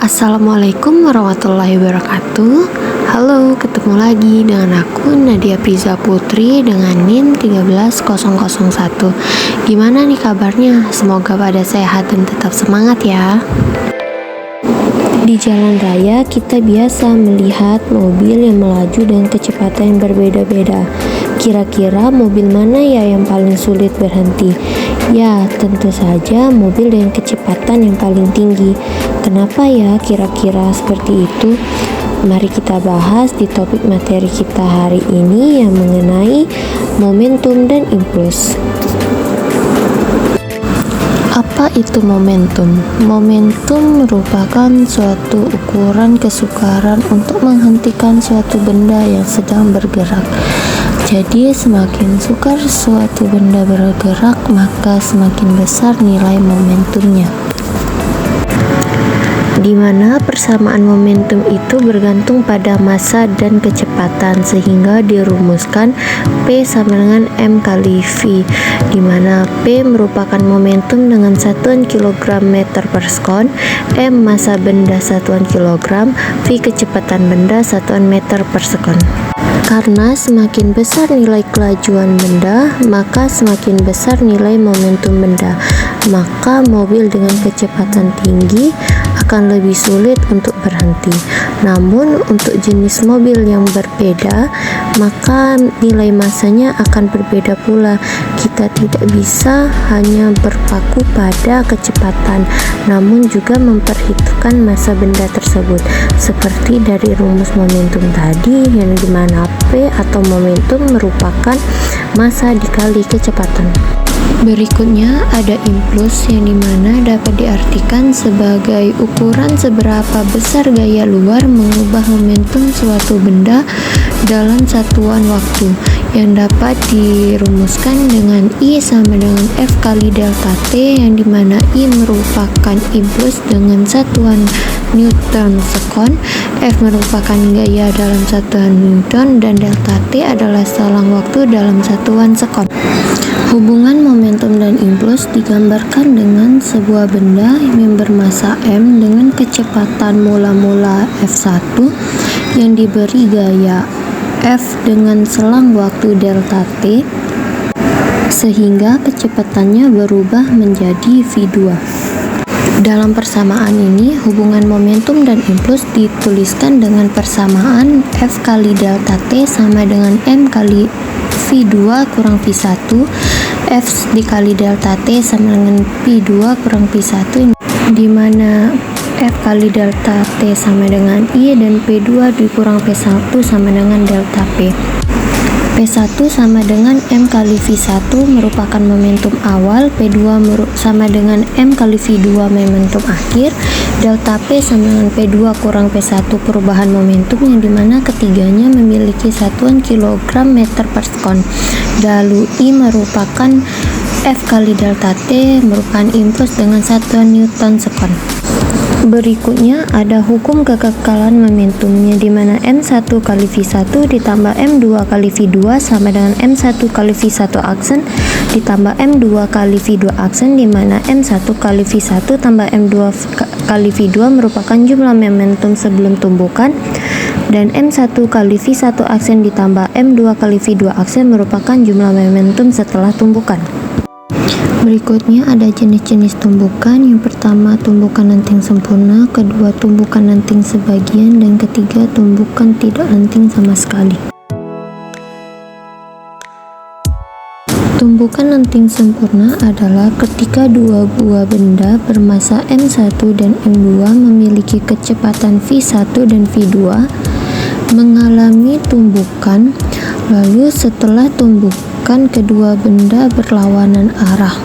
Assalamualaikum warahmatullahi wabarakatuh. Halo, ketemu lagi dengan aku Nadia Priza Putri dengan NIM 13001. Gimana nih kabarnya? Semoga pada sehat dan tetap semangat ya. Di jalan raya kita biasa melihat mobil yang melaju dengan kecepatan yang berbeda-beda. Kira-kira mobil mana ya yang paling sulit berhenti? Ya, tentu saja mobil dengan kecepatan yang paling tinggi. Kenapa ya kira-kira seperti itu? Mari kita bahas di topik materi kita hari ini yang mengenai momentum dan impuls. Apa itu momentum? Momentum merupakan suatu ukuran kesukaran untuk menghentikan suatu benda yang sedang bergerak. Jadi semakin sukar suatu benda bergerak, maka semakin besar nilai momentumnya. Di mana persamaan momentum itu bergantung pada massa dan kecepatan, sehingga dirumuskan P sama dengan M kali V, di mana P merupakan momentum dengan satuan kilogram meter per sekon, M massa benda satuan kilogram, V kecepatan benda satuan meter per sekon. Karena semakin besar nilai kelajuan benda, maka semakin besar nilai momentum benda. Maka mobil dengan kecepatan tinggi akan lebih sulit untuk berhenti. Namun untuk jenis mobil yang berbeda, maka nilai massanya akan berbeda pula. Kita tidak bisa hanya berpaku pada kecepatan, namun juga memperhitungkan massa benda tersebut. Seperti dari rumus momentum tadi, yang dimana P atau momentum merupakan massa dikali kecepatan. Berikutnya ada impuls, yang dimana dapat diartikan sebagai ukuran seberapa besar gaya luar mengubah momentum suatu benda dalam satuan waktu, yang dapat dirumuskan dengan I sama dengan F kali delta T, yang dimana I merupakan impuls dengan satuan Newton sekon, F merupakan gaya dalam satuan Newton, dan delta T adalah selang waktu dalam satuan sekon. Hubungan momentum dan impuls digambarkan dengan sebuah benda yang bermassa M dengan kecepatan mula-mula F1 yang diberi gaya F dengan selang waktu delta T, sehingga kecepatannya berubah menjadi V2. Dalam persamaan ini, hubungan momentum dan impuls dituliskan dengan persamaan F kali delta T sama dengan M kali V2 kurang V1, F dikali delta T sama dengan P2 kurang P1, di mana F kali delta T sama dengan I dan P2 dikurang P1 sama dengan delta P. P1 sama dengan M kali V1 merupakan momentum awal, P2 sama dengan M kali V2 momentum akhir, delta P sama dengan P2 kurang P1 perubahan momentum, yang dimana ketiganya memiliki satuan kilogram meter per sekon. Lalu I merupakan F kali delta T merupakan impuls dengan satuan Newton sekon. Berikutnya ada hukum kekekalan momentumnya, di mana M1 kali V1 ditambah M2 kali V2 sama dengan M1 kali V1 aksen ditambah M2 kali V2 aksen, di mana M1 kali V1 tambah M2 kali V2 merupakan jumlah momentum sebelum tumbukan, dan M1 kali V1 aksen ditambah M2 kali V2 aksen merupakan jumlah momentum setelah tumbukan. Berikutnya ada jenis-jenis tumbukan. Yang pertama tumbukan lenting sempurna, kedua tumbukan lenting sebagian, dan ketiga tumbukan tidak lenting sama sekali. Tumbukan lenting sempurna adalah ketika dua buah benda bermassa M1 dan M2 memiliki kecepatan V1 dan V2 mengalami tumbukan, lalu setelah tumbukan kedua benda berlawanan arah,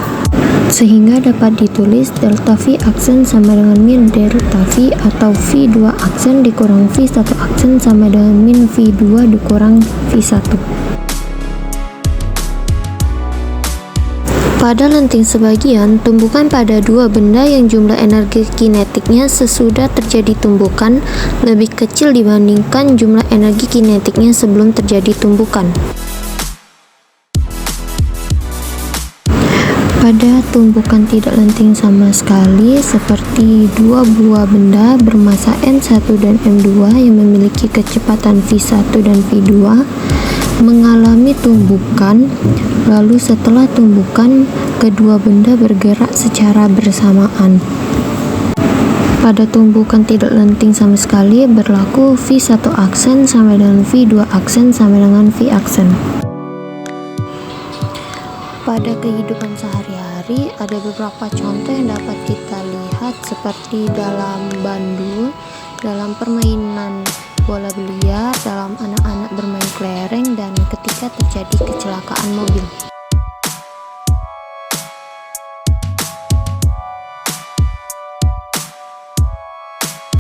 sehingga dapat ditulis delta V aksen sama dengan min delta V, atau V2 aksen dikurang V1 aksen sama dengan min V2 dikurang V1. Pada lenting sebagian, tumbukan pada dua benda yang jumlah energi kinetiknya sesudah terjadi tumbukan lebih kecil dibandingkan jumlah energi kinetiknya sebelum terjadi tumbukan. Pada tumbukan tidak lenting sama sekali, seperti dua buah benda bermassa N1 dan M2 yang memiliki kecepatan V1 dan V2, mengalami tumbukan, lalu setelah tumbukan, kedua benda bergerak secara bersamaan. Pada tumbukan tidak lenting sama sekali, berlaku V1 aksen sama dengan V2 aksen sama dengan V aksen. Pada kehidupan sehari-hari, ada beberapa contoh yang dapat kita lihat seperti dalam bandul, dalam permainan bola biliar, dalam anak-anak bermain kelereng, dan ketika terjadi kecelakaan mobil.